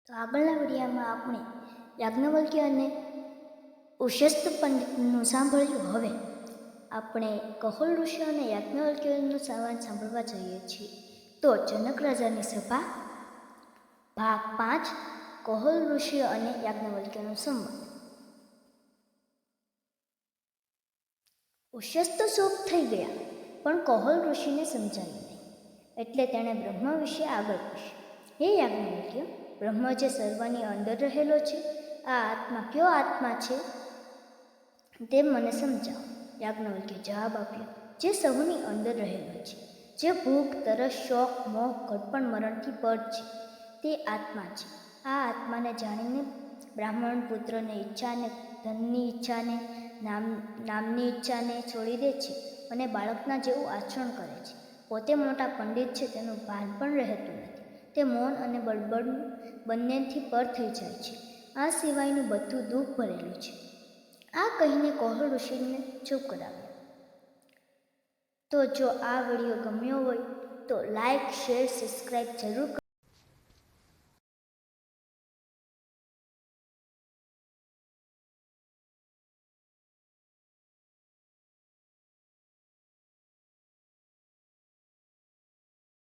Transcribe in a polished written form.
તો આગળના વિડીયોમાં આપણે યાજ્ઞવલ્ક્ય અને ઉશસ્ત પંડિતનું સાંભળ્યું. હવે આપણે કહોલ ઋષિ અને યાજ્ઞવલ્ક્યનું સંવાદ સાંભળવા જઈએ છીએ. તો જનક રાજાની સભા ભાગ 5 કહોલ ઋષિ અને યાજ્ઞવલ્ક્યનો સંવાદ. ઉશસ્ત શોક થઈ ગયા, પણ કહોલ ઋષિને સમજાયું નહીં. એટલે તેણે બ્રહ્મ વિશે આગળ પૂછ્યું. હે યાજ્ઞવલ્ક્ય, બ્રહ્મ જે સર્વની અંદર રહેલો છે, આ આત્મા કયો આત્મા છે તે મને સમજાવો. યાજ્ઞવલ્ક્યે જવાબ આપ્યો, જે સહુની અંદર રહેલો છે, જે ભૂખ, તરસ, શોક, મોહ, ઘડપણ, મરણથી પર છે, તે આત્મા છે. આ આત્માને જાણીને બ્રાહ્મણ પુત્રની ઈચ્છાને, ધનની ઈચ્છાને, નામની ઈચ્છાને છોડી દે છે અને બાળકના જેવું આચરણ કરે છે. પોતે મોટા પંડિત છે તેનું ભાન પણ રહેતું નથી. તે મૌન અને બળબડ બંનેથી પર થઈ જાય છે. આ સિવાયનું બધું દુઃખ ભરેલું છે. આ કહીને કહોલ ઋષિને ચૂપ કરાવ્યો. તો જો આ વિડીયો ગમ્યો હોય તો લાઈક, શેર, સબસ્ક્રાઈબ જરૂર કરો.